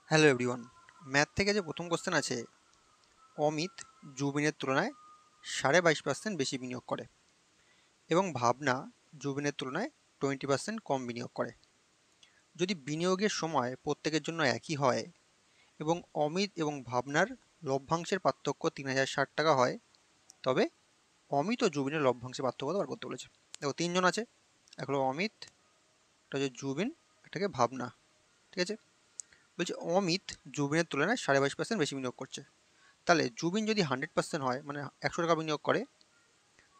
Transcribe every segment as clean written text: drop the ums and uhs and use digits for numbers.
Hello everyone, math থেকে যে প্রথম কোশ্চেন আছে, অমিত জুবিনের তুলনায় 22.5% বেশি বিনিয়োগ করে এবং ভাবনা জুবিনের তুলনায় 20% কম বিনিয়োগ করে। যদি বিনিয়োগের সময় প্রত্যেকের জন্য একই হয় এবং অমিত এবং ভাবনার লভ্যাংশের পার্থক্য 3060 টাকা হয়, তবে অমিত ও জুবিনের লভ্যাংশের পার্থক্য বার করতে বলেছে। দেখো, তিনজন আছে, এক হলো অমিত, একটা হচ্ছে জুবিন, এটাকে ভাবনা। ঠিক আছে, বলছে অমিত জুবিনের তুলনায় 22.5% বেশি বিনিয়োগ করছে। তাহলে জুবিন যদি 100% হয়, মানে 100 টাকা বিনিয়োগ করে,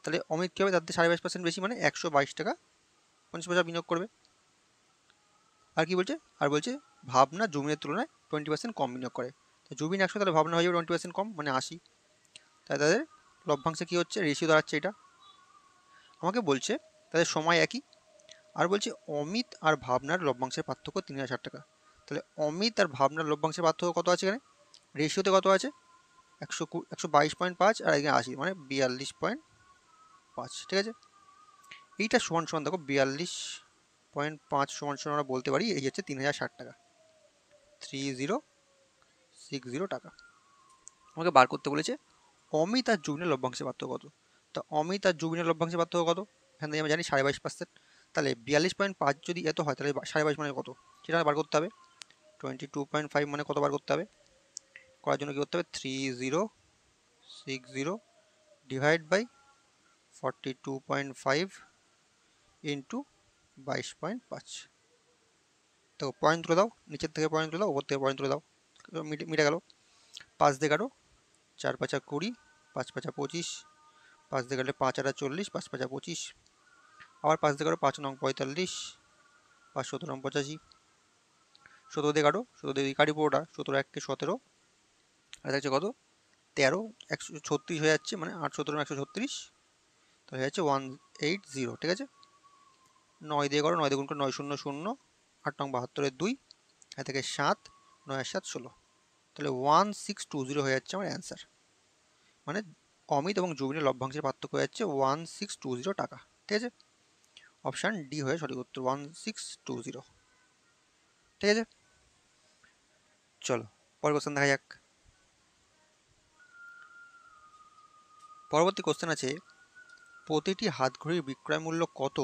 তাহলে অমিত কী হবে? তার থেকে 22.5% বেশি, মানে 122 টাকা 50 পয়সা বিনিয়োগ করবে। আর কি বলছে? আর বলছে ভাবনা জুবিনের তুলনায় 20% কম বিনিয়োগ করে। তো জুবিন 100, তাহলে ভাবনা হয়ে যাবে 20% কম, মানে 80। তাই তাদের লভ্যাংশে কী হচ্ছে? রেশিও দাঁড়াচ্ছে এটা। আমাকে বলছে তাদের সময় একই, আর বলছে অমিত আর ভাবনার লভ্যাংশের পার্থক্য 3060 টাকা। তাহলে অমিত আর ভাবনার লভ্যাংশের পার্থক্য কত আছে এখানে? রেশিওতে কত আছে? 122.5 আর এখানে 80, মানে 42.5। ঠিক আছে, এইটা সমান সমান দেখো 42.5 সমান সমান আমরা বলতে পারি এই হচ্ছে 3060 টাকা, 3060 টাকা। আমাকে বার করতে বলেছে অমিত আর জুবিনের লভ্যাংশের পার্থক্য কত। তা অমিত আর জুবিনের লভ্যাংশের পার্থক্য কত? এখান থেকে আমি জানি 22.5%। তাহলে 42.5 যদি এত হয়, তাহলে 22.5 মানে কত সেটা বার করতে হবে। 22.5 মানে কত বার করতে হবে? করার জন্য কি করতে হবে? 3060 ডিভাইড বাই 42.5 ইন্টু 22.5। তো পয়েন্ট তুলে দাও, নিচের থেকে পয়েন্ট তুলে দাও, ওপর থেকে পয়েন্ট তুলে দাও, মিটে গেল। 5 দিয়ে কাটো, 4 পাঁচা 20, 5 পাঁচা 25, 5 দিয়ে কাটলে 5 আটা 40, 5 পাঁচা 25, আবার 5 দিয়ে কাটো, 5 নং 45, 5 17 নং 85, 17 দিয়ে কাটো, 17 দিয়ে কাটি পুরোটা, 17 1 কে 17, আর থাকছে কত? 13, 136 হয়ে যাচ্ছে, মানে 8 17 136, তো হয়ে যাচ্ছে 180। ঠিক আছে, 9 দিয়ে করো, 9 দিয়ে গুণ করো, 9 0 0, 8 নং 72 2, এ থেকে 7, 9 আর 7 16, তাহলে 1620 হয়ে যাচ্ছে আমার অ্যান্সার। মানে অমিত এবং জুবিনের লভ্যাংশের পার্থক্য হয়ে যাচ্ছে 1620 টাকা। ঠিক আছে, অপশান ডি হয়ে সঠিক উত্তর, 1620। ঠিক আছে, চলো পরের কোশ্চেন দেখা যাক। পরবর্তী কোশ্চেন আছে, প্রতিটি হাতঘড়ির বিক্রয় মূল্য কত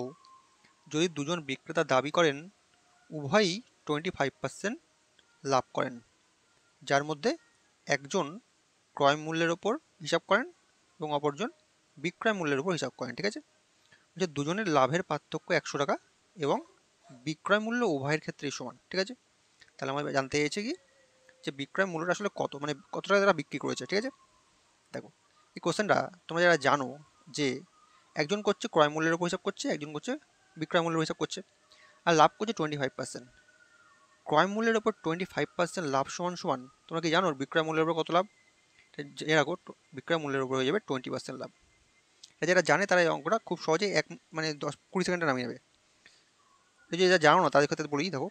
যদি দুজন বিক্রেতা দাবি করেন উভয়ই 25% লাভ করেন, যার মধ্যে একজন ক্রয় মূল্যের ওপর হিসাব করেন এবং অপরজন বিক্রয় মূল্যের উপর হিসাব করেন। ঠিক আছে, যে দুজনের লাভের পার্থক্য 100 টাকা এবং বিক্রয় মূল্য উভয়ের ক্ষেত্রেই সমান। ঠিক আছে, তাহলে আমাদের জানতে চাইছে কি, যে বিক্রয় মূল্যটা আসলে কত, মানে কত টাকা তারা বিক্রি করেছে। ঠিক আছে, দেখো এই কোশ্চেনটা তোমরা যারা জানো যে একজন করছে ক্রয় মূল্যের উপর হিসাব করছে, একজন করছে বিক্রয় মূল্যের হিসাব করছে, আর লাভ করছে 25%। ক্রয় মূল্যের ওপর 25% লাভ সমান সমান, তোমরা কি জানো বিক্রয় মূল্যের উপর কত লাভ? জেনে রাখো, বিক্রয় মূল্যের উপর হয়ে যাবে 20% লাভ। যারা জানে তারা এই অঙ্কটা খুব সহজেই 10-20 সেকেন্ডে নামিয়ে নেবে। এই যে যারা জানো না তাদের ক্ষেত্রে বলি, দেখো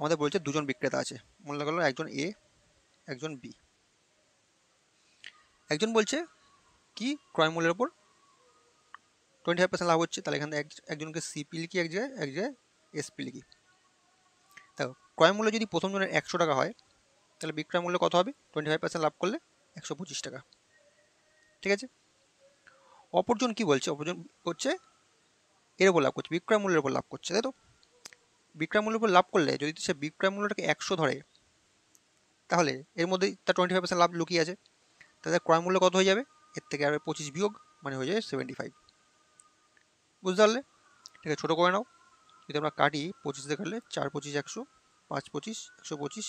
আমাদের বলছে দুজন বিক্রেতা আছে, মনে করলো একজন এ একজন বি। একজন বলছে কি ক্রয় মূল্যের ওপর 25% লাভ হচ্ছে, তাহলে এখানে একজনকে সিপি লিখি, এক জায়গায় এসপি লিখি। দেখো, ক্রয় মূল্য যদি প্রথম জনের 100 টাকা হয়, তাহলে বিক্রয় মূল্য কত হবে? 25% লাভ করলে 125 টাকা। ঠিক আছে, অপরজন কি বলছে? অপরজন করছে এর উপর লাভ করছে, বিক্রয় মূল্যের উপর লাভ করছে, তাই তো? বিক্রয় মূল্যের উপর লাভ করলে যদি সে বিক্রয় মূল্যটাকে 100 ধরে, তাহলে এর মধ্যে তার 25% লাভ লুকিয়ে আছে, তাহলে ক্রয় মূল্য কত হয়ে যাবে? এর থেকে আর 25 বিয়োগ, মানে হয়ে যাবে 75। বুঝতে পারলে? ঠিক আছে, ছোটো করে নাও। যদি আমরা কাটি, 25 দিয়ে কাটলে 4 25 100, 5 25 125,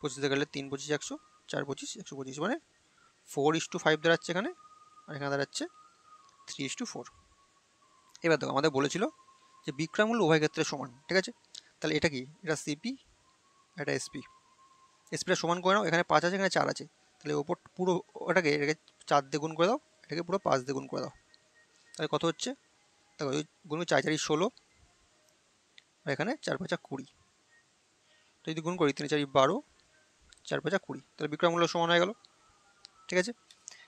25 দিয়ে কাটলে 3 25 100, 4 25 125, মানে 4:5 দাঁড়াচ্ছে এখানে, আর এখানে দাঁড়াচ্ছে 3:4। এবার দেখো আমাদের বলেছিল যে বিক্রয় মূল্য উভয় ক্ষেত্রে সমান। ঠিক আছে, তাহলে এটা কি? এটা সিপি, এটা এসপি। এসপিটা সমান করে নাও, এখানে 5 আছে, এখানে 4 আছে, তাহলে ওপর পুরো এটাকে 4 দিয়ে গুণ করে দাও, এটাকে পুরো 5 দিয়ে গুণ করে দাও, তাহলে কত হচ্ছে? দেখো গুণ 4 4 16, আর এখানে 4 5 20, তো যদি গুণ করি 3 4 12, 4 5 20, তাহলে বিক্রয় মূল্য সমান হয়ে গেল। ঠিক আছে,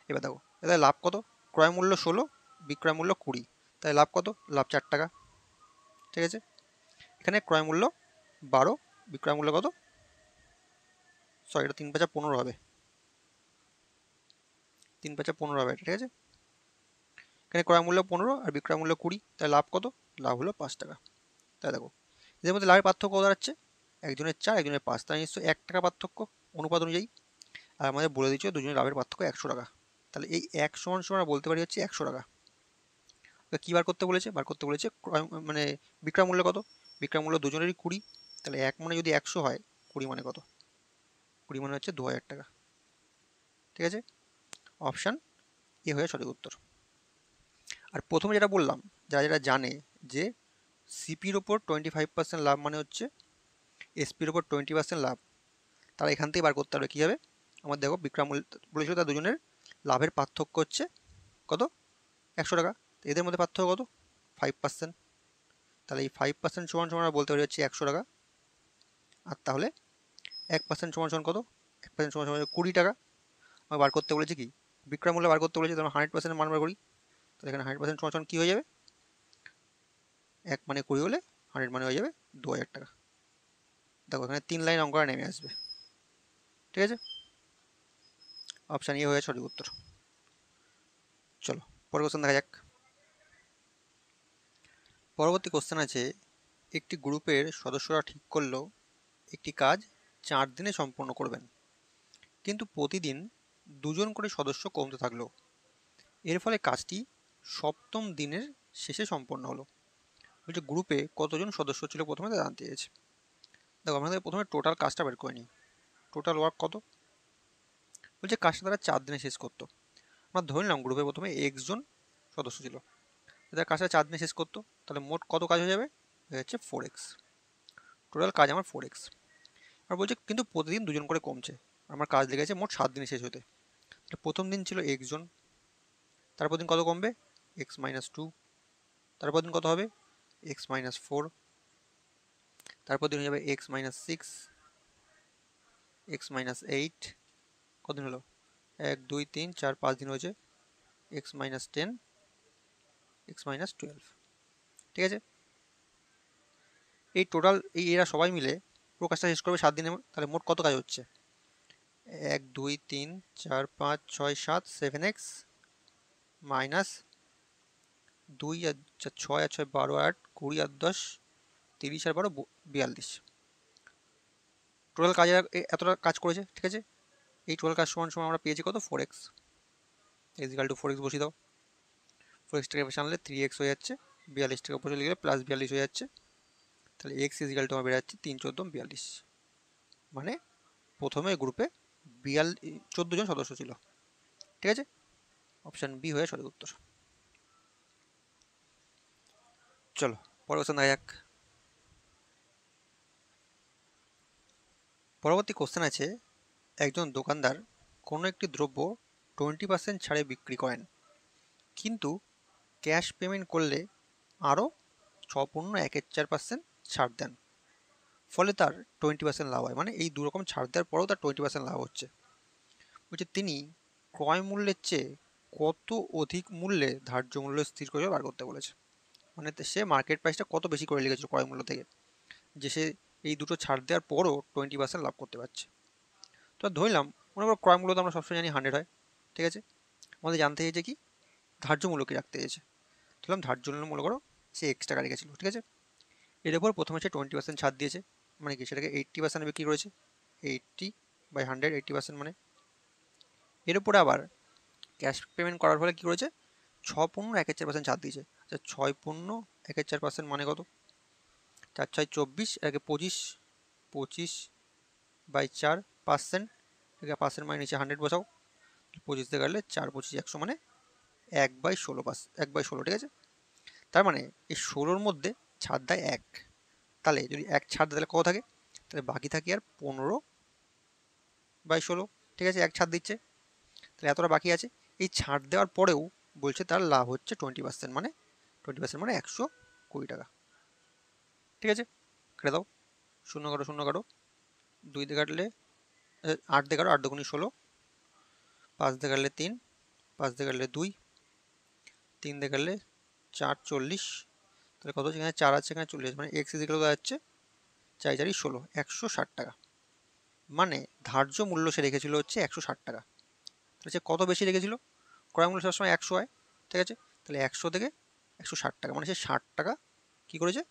এবার দেখো এদের লাভ কত? ক্রয় মূল্য 16, বিক্রয় মূল্য 20, তাই লাভ কত? লাভ 4 টাকা। ঠিক আছে, এখানে ক্রয় মূল্য 12, বিক্রয় মূল্য কত? সরি এটা 3 5 15 হবে, 3 5 15 হবে, ঠিক আছে। এখানে ক্রয় মূল্য 15 আর বিক্রয় মূল্য 20, তাই লাভ কত? লাভ হলো 5 টাকা। তাই দেখো এদের মধ্যে লাভের পার্থক্য কত দাঁড়াচ্ছে? একজনের 4 একজনের 5, তাই নিশ্চয়ই 1 টাকা পার্থক্য অনুপাত অনুযায়ী। আর আমাদের বলে দিচ্ছিল দুজনের লাভের পার্থক্য 100 টাকা। তাহলে এই 1 সমান সমান আমরা বলতে পারি হচ্ছে 100 টাকা। কি বার করতে বলেছে? বার করতে বলেছে মানে বিক্রয় মূল্য কত? বিক্রয় মূল্য দুজনেরই 20, তাহলে 1 মানে যদি 100 হয়, 20 মানে কত? 20 মানে হচ্ছে 2000 টাকা, ঠিক আছে। অপশান এ হয়ে সঠিক উত্তর। আর প্রথমে যেটা বললাম, যারা যারা জানে যে সিপির ওপর 25% লাভ মানে হচ্ছে এসপির ওপর 20% লাভ, তারা এখান থেকে বার করতে পারবে কী হবে। আমার দেখো বিক্রয় মূল্য বলেছিল তার দুজনের লাভের পার্থক্য হচ্ছে কত? 100 টাকা। এদের মধ্যে পার্থক্য কত? 5%। তাহলে এই 5% সমান সমান আমরা বলতে পারি হচ্ছে 100 টাকা। আর তাহলে 1% সমান সমান কত? 1% সমান সমান 20 টাকা। আমাকে বার করতে বলেছে কি? বিক্রয় মূল্য বার করতে বলেছে, তাহলে 100% মান বার করি। তাহলে এখানে 100% সমান সমান কী হয়ে যাবে? 1 মানে 20 হলে 100 মানে হয়ে যাবে 2000 টাকা। দেখো এখানে 3 লাইন অঙ্কটা নেমে আসবে, ঠিক আছে। অপশান এ হয়ে সঠিক উত্তর। চলো পরের কোশ্চেন দেখা যাক। পরবর্তী কোশ্চেন আছে, একটি গ্রুপের সদস্যরা ঠিক করলো একটি কাজ 4 দিনে সম্পন্ন করবেন, কিন্তু প্রতিদিন 2 জন করে সদস্য কমতে থাকলো। এর ফলে কাজটি 7ম দিনের শেষে সম্পন্ন হলো। বলছে গ্রুপে কতজন সদস্য ছিল প্রথমে তা জানতে চেয়েছে। দেখো আমাদের প্রথমে টোটাল কাজটা বের করে নিই। টোটাল ওয়ার্ক কত? বলছে কাজটা তারা 4 দিনে শেষ করতো। আমরা ধরে নিলাম গ্রুপে প্রথমে x জন সদস্য ছিল, তাদের কাজটা 4 দিনে শেষ করতো, তাহলে মোট কত কাজ হয়ে যাবে? হয়ে যাচ্ছে 4x। টোটাল কাজ আমার 4x। আর বলছে কিন্তু প্রতিদিন 2 জন করে কমছে, আমার কাজ লেগেছে মোট 7 দিনে শেষ হতে। প্রথম দিন ছিল x জন, তারপর দিন কত কমবে? x - 2, তারপর দিন কত হবে? x - 4, তারপর দিন হয়ে যাবে x - 6, x - 8, কতদিন হলো? 1 2 3 4 5 দিন হয়েছে। x - 10, x - 12, ঠিক আছে। এই টোটাল এরা সবাই মিলে পুরো কাজটা শেষ করবে 7 দিনে। তাহলে মোট কত কাজ হচ্ছে? 1 2 3 4 5 6 7 7x মাইনাস 2 আর 6 আর 6 12 8 20 আর 10 30 আর 12 42। টোটাল কাজের এতটা কাজ করেছে, ঠিক আছে। এই টোটাল কাজ সমান সমান আমরা পেয়েছি কত? 4x। ইজিক্যাল টু 4x বসিয়ে দাও। 4x টাকে পাশে আনলে 3x হয়ে যাচ্ছে, 42 টাকা উপরে লিখলে প্লাস 42 হয়ে যাচ্ছে। তাহলে x ইজিক্যাল টু আমার বেড়ে যাচ্ছে 3 14 42। মানে প্রথমে গ্রুপে 14 জন সদস্য ছিল, ঠিক আছে। অপশান বি হয়ে সঠিক উত্তর। চলো পরের কোশ্চেন দেখা যাক। পরবর্তী কোশ্চেন আছে, একজন দোকানদার কোনো একটি দ্রব্য 20% ছাড়ে বিক্রি করেন, কিন্তু ক্যাশ পেমেন্ট করলে আরও 6.14% ছাড় দেন, ফলে তার 20% লাভ হয়। মানে এই দুরকম ছাড় দেওয়ার পরেও তার 20% লাভ হচ্ছে। বলছে তিনি ক্রয় মূল্যের চেয়ে কত অধিক মূল্যে ধার্য মূল্য স্থির করে বার করতে বলেছে। মানে সে মার্কেট প্রাইসটা কত বেশি করে লিখেছিল ক্রয় মূল্য থেকে, যে সে এই দুটো ছাড় দেওয়ার পরও 20% লাভ করতে পারছে। তো ধরলাম মনে করো ক্রয় মূল্য তো আমরা সবসময় জানি 100 হয়, ঠিক আছে। আমাদের জানতে চেয়েছে কি ধার্য মূল্য কি রাখতে চেয়েছে। ধরলাম ধার্য মূল্য মনে করো সে x টাকা রেখেছিল, ঠিক আছে। এর উপর প্রথমে সে 20% ছাড় দিয়েছে, মানে কি সেটাকে 80% বিক্রি করেছে। 80/100 80% মানে। এর উপরে আবার ক্যাশ পেমেন্ট করার ফলে কি করেছে? 6.14% ছাড় দিয়েছে। আচ্ছা 6.14% মানে কত? 4 6 24, একে 25, 25/4%, ঠিক আছে। পার্সেন্ট মানে নিচে 100 বসাও, 25 দিয়ে কাটলে 4 25 100 মানে 1/16, 1/16, ঠিক আছে। তার মানে এই 16-র মধ্যে ছাড় দেয় 1, তাহলে যদি 1 ছাড় দেয় তাহলে কত থাকে? তাহলে বাকি থাকে আর 15/16, ঠিক আছে। 1 ছাড় দিচ্ছে, তাহলে এতটা বাকি আছে। এই ছাড় দেওয়ার পরেও বলছে তার লাভ হচ্ছে 20%, মানে 20% মানে 120 টাকা, ঠিক আছে। কেটে দাও, 0 কাটো 0 কাটো, 2 দিয়ে কাটলে 8 দিয়ে কাটো, 8 2 16, 5 দিয়ে কাটলে 3, 5 দিয়ে কাটলে 2, 3 দিয়ে কাটলে 4 40, তাহলে কত? এখানে 4 আছে এখানে 40 আছে, মানে x ইজিক্যাল যাচ্ছে 4 4 16 160 টাকা। মানে ধার্য মূল্য সে রেখেছিল হচ্ছে 160 টাকা। তাহলে সে কত বেশি রেখেছিল? ক্রয় মূল্য সবসময় 100 হয়, ঠিক আছে? তাহলে 100 থেকে 160 টাকা, মানে সে 60 টাকা কি করেছে,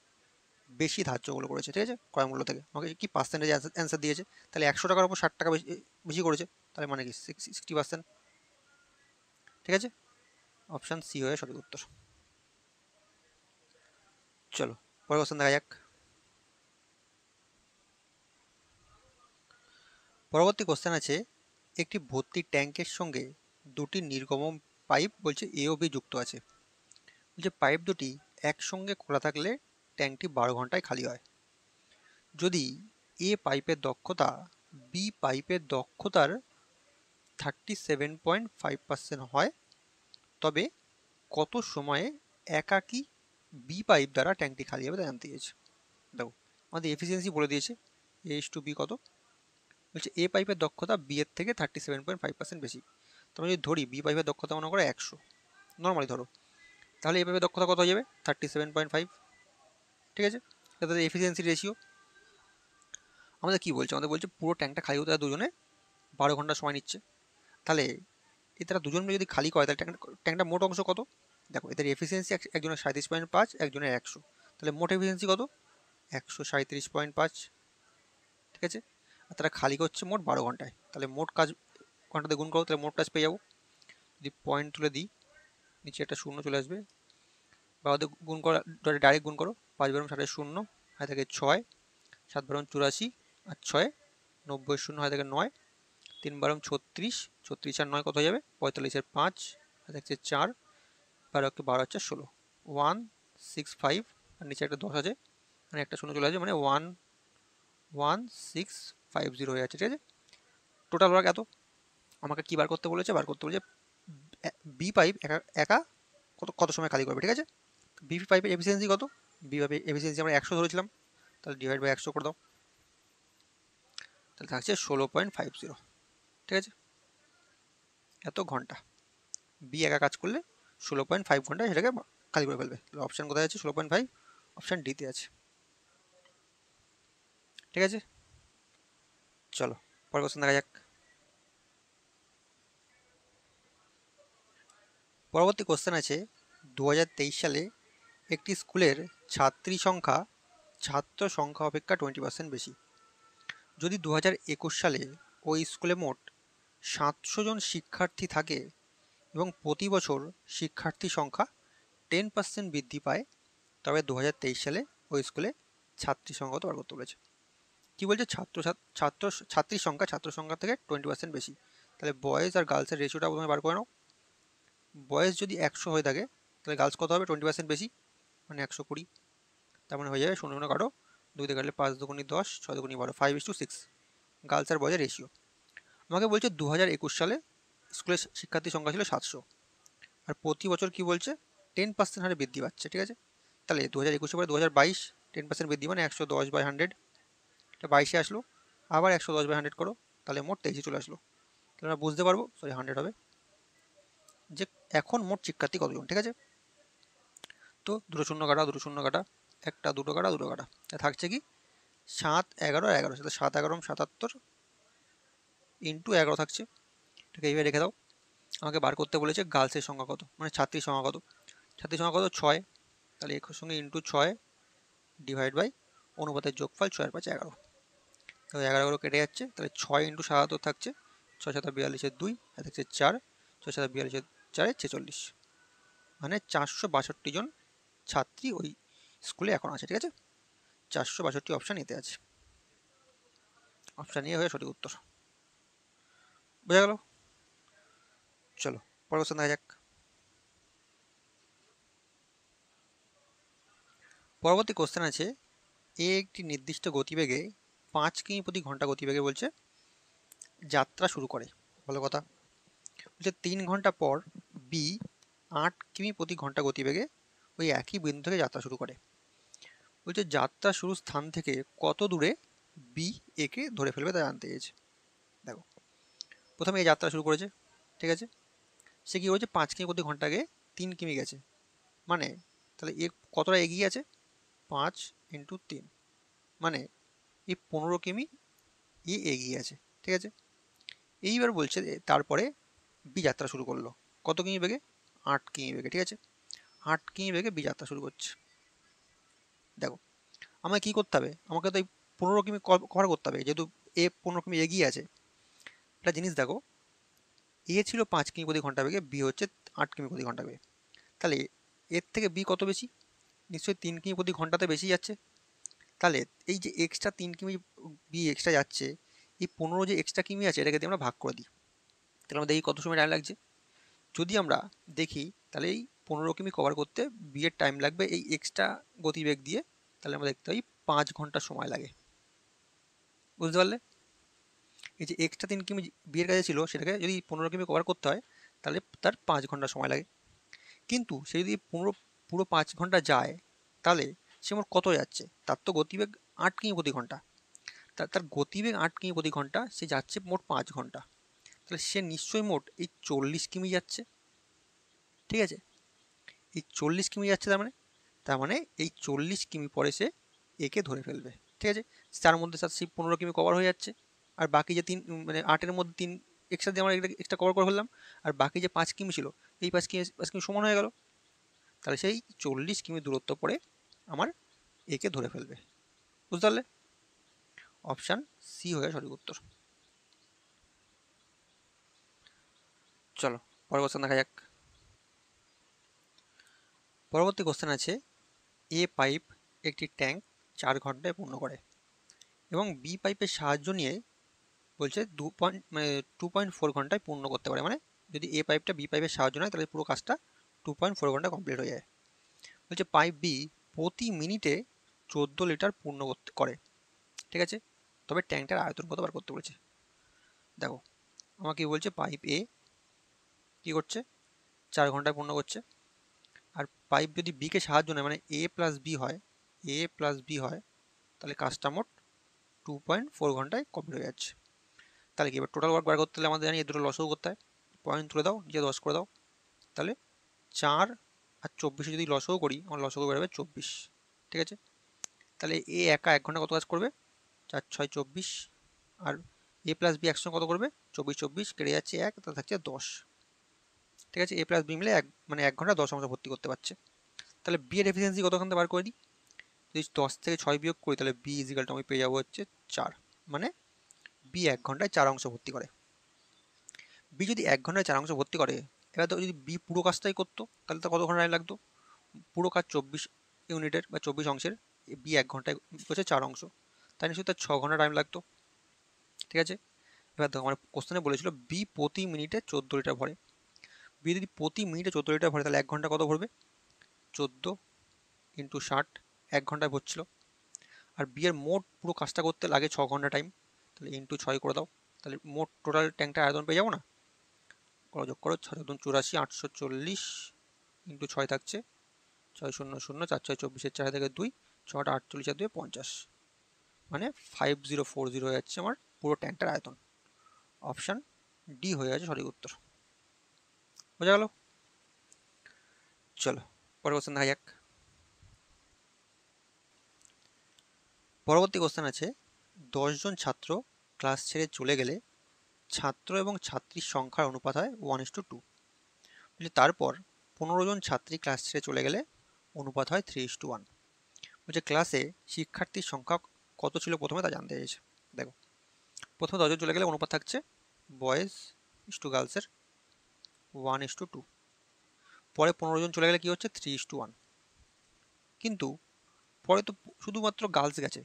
বেশি ধার্যগুলো করেছে, ঠিক আছে? ক্রয় মূল্য থেকে আমাকে কি পার্সেন্টেজ অ্যান্সার দিয়েছে, তাহলে 100 টাকার উপর 60 টাকা বেশি বেশি করেছে, তাহলে মানে কি 60%, ঠিক আছে? অপশান সি হয়ে সঠিক উত্তর। চলো পরের কোশ্চেন দেখা যাক। পরবর্তী কোশ্চেন আছে, একটি ভর্তি ট্যাঙ্কের সঙ্গে দুটি নির্গমন পাইপ বলছে এ ও বি যুক্ত আছে। বলছে পাইপ দুটি একসঙ্গে খোলা থাকলে ট্যাঙ্কটি 12 ঘন্টায় খালি হয়। যদি এ পাইপের দক্ষতা বি পাইপের দক্ষতার 37.5% হয়, তবে কত সময়ে একাকী বি পাইপ দ্বারা ট্যাঙ্কটি খালি হবে তা জানতে চেয়েছে। দেখো আমাদের এফিসিয়েন্সি বলে দিয়েছে A/B কত, বলছে এ পাইপের দক্ষতা বি এর থেকে 37.5% বেশি। তোমরা যদি ধরি বি পাইপের দক্ষতা মনে করো 100, নর্মালি ধরো, তাহলে এ পাইপের দক্ষতা কত হয়ে যাবে 37.5, ঠিক আছে? এটা তাদের এফিসিয়েন্সি রেশিও। আমাদের কি বলছে, আমাদের বলছে পুরো ট্যাঙ্কটা খালি হতে দুজনে 12 ঘন্টা সময় নিচ্ছে। তাহলে তারা দুজন মিলে যদি খালি করে তাহলে ট্যাঙ্কটা মোট অংশ কত? দেখো এদের এফিসিয়েন্সি একজনের 37.5, একজনের 100, তাহলে মোট এফিসিয়েন্সি কত? 137.5, ঠিক আছে? আর তারা খালি করছে মোট 12 ঘন্টায়, তাহলে মোট কাজ ঘন্টাতে গুণ করো, তাহলে মোট কাজ পেয়ে যাবো। যদি পয়েন্ট তুলে দিই নিচে একটা শূন্য চলে আসবে, বা ওদের গুণ করা ডাইরেক্ট গুণ করো, 5 বারম 60 শূন্য হয় থাকে 6, 7 বারম 84 আর 6 90 শূন্য হয় থাকে 9, 3 বারম 36, 36 আর 9 কত হয়ে যাবে 45 5 হয় থাকছে 4, 12 হচ্ছে 16, 165 আর নিচে একটা 10 আছে, মানে একটা শূন্য চলে আসবে, মানে 11650 হয়ে যাচ্ছে, ঠিক আছে? টোটাল ওয়ার্ক এত। আমাকে কি বার করতে বলেছে, বার করতে বলেছে বি পাইপ একা একা কত কত সময় খালি করবে, ঠিক আছে? বি পাইপের এফিসিয়েন্সি কত, বি পাইপের এফিসিয়েন্সি আমরা 100 ধরেছিলাম, তাহলে ডিভাইড বাই 100 করে দাও, তাহলে থাকছে 16.50, ঠিক আছে? এত ঘন্টা বি একা কাজ করলে 16.5 ঘন্টায় সেটাকে খালি করে ফেলবে। তাহলে অপশান কোথায় আছে 16.5, অপশান ডিতে আছে, ঠিক আছে? চলো পরের কোশ্চেন দেখা যাক। পরবর্তী কোশ্চেন আছে, 2023 সালে একটি স্কুলের ছাত্র সংখ্যা অপেক্ষা 20% বেশি। যদি 2021 সালে ওই স্কুলে মোট 700 জন শিক্ষার্থী থাকে এবং প্রতি বছর শিক্ষার্থী সংখ্যা 10% বৃদ্ধি পায়, তবে 2023 সালে ওই স্কুলে ছাত্রী সংখ্যা কত বার করতে বলেছে। কি বলছে, ছাত্র সংখ্যা থেকে 20% বেশি, তাহলে বয়েজ আর গার্লসের রেশিওটা প্রথমে বার করে নাও। বয়েজ যদি 100 হয়ে থাকে তাহলে গার্লস কত হবে 20% বেশি, মানে 120, তার মানে হয়ে যাবে 0 0 কাটো, 2 দিয়ে কাটলে 5 দুগুণি 10, 6 দুগুণি 12, 5:6 গার্লস আর বয়েজের রেশিও। আমাকে বলছে 2021 সালে স্কুলের শিক্ষার্থী সংখ্যা ছিল 700, আর প্রতি বছর কি বলছে 10% হারে বৃদ্ধি পাচ্ছে, ঠিক আছে? তাহলে 2021 পরে 2022 10% বৃদ্ধি মানে 110/100, এটা 22-এ আসলো, আবার 110/100 করো, তাহলে মোট 23-এ চলে আসলো। তাহলে আমরা বুঝতে পারবো, সরি 100 হবে, যে এখন মোট শিক্ষার্থী কতজন, ঠিক আছে? তো দুটো শূন্য কাটা, দুটো শূন্য কাটা, একটা দুটো কাটা, দুটো কাটা, থাকছে কি 7 11 আর 11, সাথে 7 11 77 ইন্টু 11 থাকছে, ঠিক এইভাবে রেখে দাও। আমাকে বার করতে বলেছে গার্লসের সংখ্যা কত, মানে ছাত্রীর সংখ্যা কত। ছাত্রীর সংখ্যা কত 6, তাহলে এর সঙ্গে ইন্টু 6 ডিভাইড বাই অনুপাতের যোগফল 6 আর 5 11, তাহলে 11 কেটে যাচ্ছে, তাহলে 6 ইন্টু 77 থাকছে, 6 7 42 2 আর থাকছে 4, 6 7 42 4 46, মানে 462 জন ছাত্রী ওই স্কুলে এখন আছে, ঠিক আছে? 462 অপশান এতে আছে, অপশান এ হয়ে সঠিক উত্তর। বোঝা গেল? চলো পরের কোশ্চেন দেখা যাক। পরবর্তী কোশ্চেন আছে, এ একটি নির্দিষ্ট গতিবেগে 5 কিমি প্রতি ঘন্টা গতিবেগে বলছে যাত্রা শুরু করে। ভালো কথা, বলছে 3 ঘন্টা পর বি 8 কিমি প্রতি ঘন্টা গতিবেগে ওই একই বিন্দু থেকে যাত্রা শুরু করে। বলছে যাত্রা শুরুর স্থান থেকে কত দূরে বি একে ধরে ফেলবে তা জানতে চেয়েছে। দেখো প্রথমে এই যাত্রা শুরু করেছে, ঠিক আছে? সে কি করেছে 5 কিমি প্রতি ঘন্টা আগে 3 কিমি গেছে, মানে তাহলে এ কতটা এগিয়ে আছে 5 × 3, মানে এই 15 কিমি এ এগিয়ে আছে, ঠিক আছে। এইবার বলছে তারপরে বি যাত্রা শুরু করলো কত কিমি বেগে, 8 কিমি বেগে, ঠিক আছে। 8 কিমি বেগে বি যাত্রা শুরু করছে। দেখো আমাকে কি করতে হবে, আমাকে তো এই 15 কিমি কভার করতে হবে, যেহেতু এ 15 কিমি এগিয়ে আছে। একটা জিনিস দেখো, এ ছিল 5 কিমি প্রতি ঘন্টা বেগে, বি হচ্ছে 8 কিমি প্রতি ঘন্টা বেগে, তাহলে এর থেকে বি কত বেশি, নিশ্চয়ই 3 কিমি প্রতি ঘন্টাতে বেশি যাচ্ছে। তাহলে এই যে এক্সট্রা 3 কিমি বি এক্সট্রা যাচ্ছে, এই 15 যে এক্সট্রা কিমি আছে এটাকে দিয়ে আমরা ভাগ করে দিই, তাহলে আমরা দেখি কত সময় টাইম লাগছে। যদি আমরা দেখি তাহলে এই 15 কিমি কভার করতে বি এর টাইম লাগবে এই এক্সট্রা গতিবেগ দিয়ে, তাহলে আমরা দেখতে পাই 5 ঘন্টা সময় লাগে। বুঝতে পারলে, এই যে এক্সট্রা 3 কিমি বি এর কাছে ছিল সেটাকে যদি 15 কিমি কভার করতে হয় তাহলে তার 5 ঘন্টা সময় লাগে। কিন্তু সে যদি পুরো 5 ঘন্টা যায় তাহলে সে মোট কত যাচ্ছে, তার তো গতিবেগ 8 কিমি প্রতি ঘন্টা, তার গতিবেগ 8 কিমি প্রতি ঘন্টা, সে যাচ্ছে মোট 5 ঘন্টা, তাহলে সে নিশ্চয়ই মোট এই 40 কিমি যাচ্ছে, ঠিক আছে। এই 40 কিমি যাচ্ছে, তার মানে এই 40 কিমি পরে সে একে ধরে ফেলবে, ঠিক আছে। তার মধ্যে তার সেই 15 কিমি কভার হয়ে যাচ্ছে, আর বাকি যে মানে 8-এর মধ্যে 3 এক্সট্রা দিয়ে আমরা এক্সট্রা কভার করে ফেললাম, আর বাকি যে 5 কিমি ছিল এই 5 কিমি সমান হয়ে গেল, তাহলে সেই 40 কিমি দূরত্ব পরে আমার একে ধরে ফেলবে। বুঝতে পারলে, অপশান সি হয়ে সঠিক উত্তর। চলো পরের কোশ্চেন দেখা যাক। পরবর্তী কোশ্চেন আছে, এ পাইপ একটি ট্যাঙ্ক 4 ঘন্টায় পূর্ণ করে এবং বি পাইপের সাহায্য নিয়ে বলছে 2.4 ঘন্টায় পূর্ণ করতে পারে। মানে যদি এ পাইপটা বি পাইপের সাহায্য নেয় তাহলে পুরো কাজটা 2.4 ঘন্টা কমপ্লিট হয়ে যায়। বলছে পাইপ বি প্রতি মিনিটে 14 লিটার পূর্ণ করে, ঠিক আছে, তবে ট্যাঙ্কটার আয়তন কত বার করতে বলেছে। দেখো আমাকে বলছে পাইপ এ কি করছে, 4 ঘন্টায় পূর্ণ করছে, আর পাইপ যদি বি কে সাহায্য নেয় মানে এ প্লাস বি হয়, তাহলে কাজটা মোট 2.4 ঘন্টায় কমপ্লিট হয়ে যাচ্ছে। তাহলে কি এবার টোটাল ওয়ার্ক বার করতে হলে আমাদের জানি এ দুটো লসও করতে হয়, পয়েন্ট তুলে দাও, নিচে 10 করে দাও, তাহলে 4 আর 24 যদি লসও করি আমার লসও বেরোবে 24, ঠিক আছে। তাহলে এ একা 1 ঘন্টা কত কাজ করবে, 4 6 24, আর এ প্লাস বি একসঙ্গে কত করবে, 24 কেটে যাচ্ছে 1, তা থাকছে 10, ঠিক আছে। এ প্লাস বি মিলে মানে 1 ঘন্টা 10 অংশ ভর্তি করতে পারছে। তাহলে বি এর এফিসিয়েন্সি কতক্ষণ বার করে দিই, যদি 10 থেকে 6 বিয়োগ করি তাহলে বি ইজিক্যালটা আমি পেয়ে যাবো হচ্ছে 4, মানে বি 1 ঘন্টায় 4 অংশ ভর্তি করে। বি যদি 1 ঘন্টায় 4 অংশ ভর্তি করে, এবার তো যদি বি পুরো কাজটাই করতো তাহলে তো কত ঘন্টা টাইম লাগতো, পুরো কাজ 24 ইউনিটের বা 24 অংশের, বি 1 ঘন্টায় করছে 4 অংশ, তাই নিশ্চয়ই তার 6 ঘন্টা টাইম লাগতো, ঠিক আছে। এবার দেখো আমার কোশ্চেনে বলেছিল বি প্রতি মিনিটে 14 লিটার ভরে, বি যদি প্রতি মিনিটে 14 লিটার ভরে তাহলে 1 ঘন্টা কত ভরবে, 14 × 60, 1 ঘন্টায় ভরছিল। আর বি এর মোট পুরো কাজটা করতে লাগে 6 ঘন্টা টাইম, তাহলে ইন্টু 6 করে দাও, তাহলে মোট টোটাল ট্যাঙ্কটা আয়তন পেয়ে যাবো না। যোগ করো, 6×84 840 ইন্টু 6 থাকছে 600, 4 6 24, 4 থেকে 2, 6 48 আর 2 50, মানে 5040 হয়ে যাচ্ছে আমার পুরো ট্যাঙ্কটার আয়তন। অপশান ডি হয়ে যাচ্ছে সঠিক উত্তর। বোঝা গেল। চলো পরের কোশ্চেন দেখা যাক। পরবর্তী কোশ্চেন আছে, 10 জন ছাত্র ক্লাস ছেড়ে চলে গেলে ছাত্র এবং ছাত্রীর সংখ্যার অনুপাত হয় 1:2। বলছে তারপর 15 জন ছাত্রী ক্লাস ছেড়ে চলে গেলে অনুপাত হয় 3:1। বলছে ক্লাসে শিক্ষার্থীর সংখ্যা কত ছিল প্রথমে তা জানতে চাইছে। দেখো প্রথমে 10 জন চলে গেলে অনুপাত থাকছে বয়েজ ইস টু গার্লসের 1:2, পরে 15 জন চলে গেলে কি হচ্ছে 3:1, কিন্তু পরে তো শুধুমাত্র গার্লস গেছে,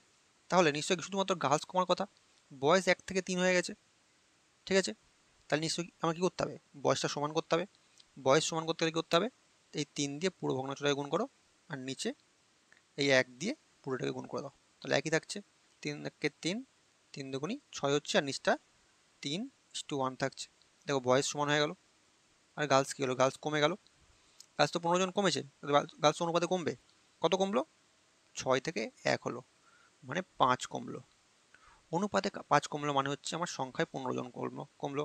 তাহলে নিশ্চয়ই শুধুমাত্র গার্লস কমার কথা, বয়েজ 1 থেকে 3 হয়ে গেছে, ঠিক আছে। তাহলে নিশ্চয়ই আমার কি করতে হবে, বয়সটা সমান করতে হবে, বয়স সমান করতে গেলে কি করতে হবে, এই 3 দিয়ে পুরো ভগ্নাংশটাকে গুণ করো, আর নিচে এই 1 দিয়ে পুরোটাকে গুণ করে দাও, তাহলে একই থাকছে 3 একে 3, 3 দুগুণি 6 হচ্ছে, আর নিচটা 3:1 থাকছে। দেখো বয়স সমান হয়ে গেল, আর গার্লস কি হলো, গার্লস কমে গেল, গার্লস তো 15 জন কমেছে, গার্লস অনুপাতে কমবে, কত কমলো 6 থেকে 1 হলো, মানে 5 কমলো, অনুপাতে 5 কমলো মানে হচ্ছে আমার সংখ্যায় 15 জন কমলো,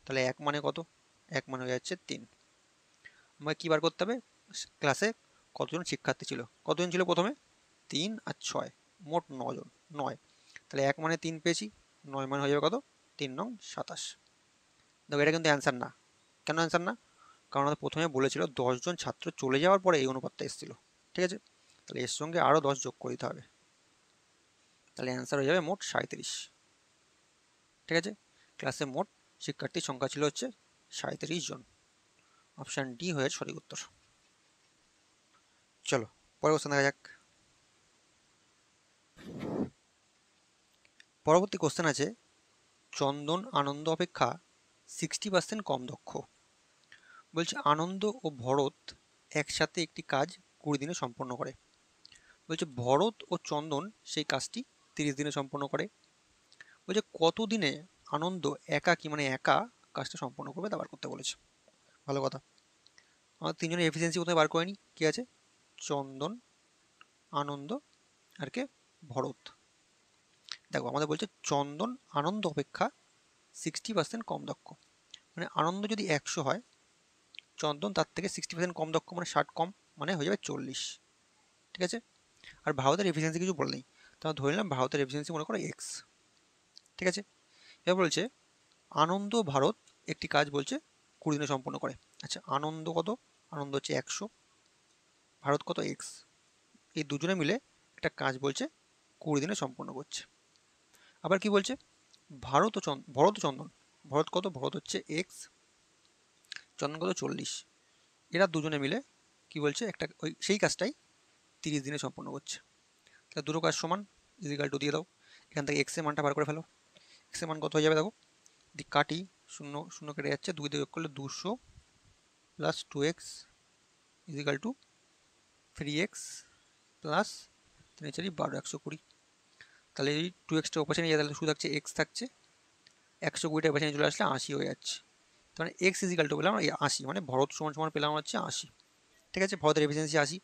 তাহলে 1 মানে কত, 1 মানে হয়ে যাচ্ছে 3। আমাকে কি বার করতে হবে, ক্লাসে কতজন শিক্ষার্থী ছিল, প্রথমে 3 আর 6, মোট 9 জন, 9, তাহলে 1 মানে 3 পেয়েছি, 9 মানে হয়ে যাবে কত, 3 নং 27। দেখো এটা কিন্তু অ্যান্সার না। কেন অ্যান্সার না? কারণ আমাদের প্রথমে বলেছিল 10 জন ছাত্র চলে যাওয়ার পরে এই অনুপাতটা এসেছিল, ঠিক আছে? তাহলে এর সঙ্গে আরও 10 যোগ করে দিতে হবে, তাহলে অ্যান্সার হয়ে যাবে মোট 37, ঠিক আছে? ক্লাসে মোট শিক্ষার্থীর সংখ্যা ছিল হচ্ছে 37 জন। অপশান ডি হয়ে সঠিক উত্তর। চলো পরের কোশ্চেন দেখা যাক। পরবর্তী কোশ্চেন আছে, চন্দন আনন্দ অপেক্ষা 60% কম দক্ষ। বলছে আনন্দ ও ভরত একসাথে একটি কাজ 20 দিনে সম্পন্ন করে। বলছে ভরত ও চন্দন সেই কাজটি 30 দিনে সম্পন্ন করে। বলছে কত দিনে আনন্দ একাকী মানে একা কাজটা সম্পন্ন করবে তা বার করতে বলেছে। ভালো কথা, আমার তিনজনের এফিসিয়েন্সি কোথায় বার করে নি, কি আছে, চন্দন, আনন্দ আর কে, ভরত। দেখো আমাদের বলছে চন্দন আনন্দ অপেক্ষা 60% কম দক্ষ, মানে আনন্দ যদি 100 হয়, চন্দন তার থেকে 60% কম দক্ষ মানে 60 কম, মানে হয়ে যাবে 40, ঠিক আছে? আর ভারতের এফিসিয়েন্সি কিছু বলে নেই, তাহলে ধরে নিলাম ভারতের এফিসিয়েন্সি মনে করো এক্স, ঠিক আছে? এবার বলছে আনন্দ ভারত একটি কাজ বলছে 20 দিনে সম্পন্ন করে। আচ্ছা আনন্দ কত, আনন্দ হচ্ছে 100, ভারত কত এক্স, এই দুজনে মিলে একটা কাজ বলছে 20 দিনে সম্পন্ন করছে। আবার কি বলছে, ভরত ও চন্দন, ভরত কত, ভরত হচ্ছে এক্স, চন্দন কত 40, এরা দুজনে মিলে কি বলছে একটা ওই সেই কাজটাই 30 দিনে সম্পন্ন করছে। তাহলে দুটো কাজ সমান, ইজিক্যাল টু দিয়ে দাও, এখান থেকে এক্স এর মানটা বার করে ফেলো। এক্স এর মান কত হয়ে যাবে দেখো, দি কাটি, শূন্য শূন্য কেটে যাচ্ছে, 2 দিয়ে যোগ করলে 200 plus 2x is equal two 3x plus 3×4 120। তাহলে এই 2xটা ওপাশে নিয়ে তাহলে শুধু থাকছে x থাকছে, 120টা ওপাশে নিয়ে চলে আসলে 80 হয়ে যাচ্ছে। তার মানে x ইজিক্যাল টু পেলাম 80, মানে ভরত সমান সমান পেলাম হচ্ছে 80, ঠিক আছে? ভরতের এফিসিয়েন্সি 80।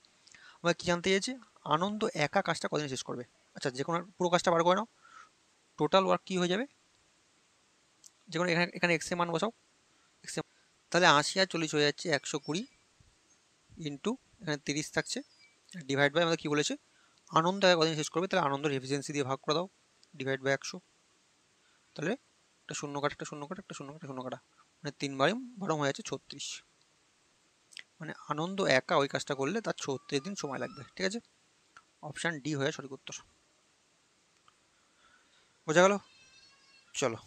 আমরা কি জানতে চেয়েছি, আনন্দ একা কাজটা কদিনে শেষ করবে। আচ্ছা যে কোনো পুরো কাজটা বার করে নাও, টোটাল ওয়ার্ক কি হয়ে যাবে, যে কোনো এখানে এখানে এক্স এর মান বসাও, এক্স এর, তাহলে 80 আর 40 হয়ে যাচ্ছে 120 ইন্টু এখানে 30 থাকছে, ডিভাইড বাই আমাদের কি বলেছে, আনন্দ একা কদিন শেষ করবে, তাহলে আনন্দের এফিসিয়েন্সি দিয়ে ভাগ করে দাও, ডিভাইড বাই 100, তাহলে একটা শূন্য কাটা একটা শূন্য কাটা একটা শূন্য কাটা শূন্য কাটা, মানে 3 বারে 12 হয়ে যাচ্ছে 36, মানে আনন্দ একা ওই কাজটা করলে তার 36 দিন সময় লাগবে, ঠিক আছে? অপশান ডি হয়ে সঠিক উত্তর। বোঝা গেল? চলো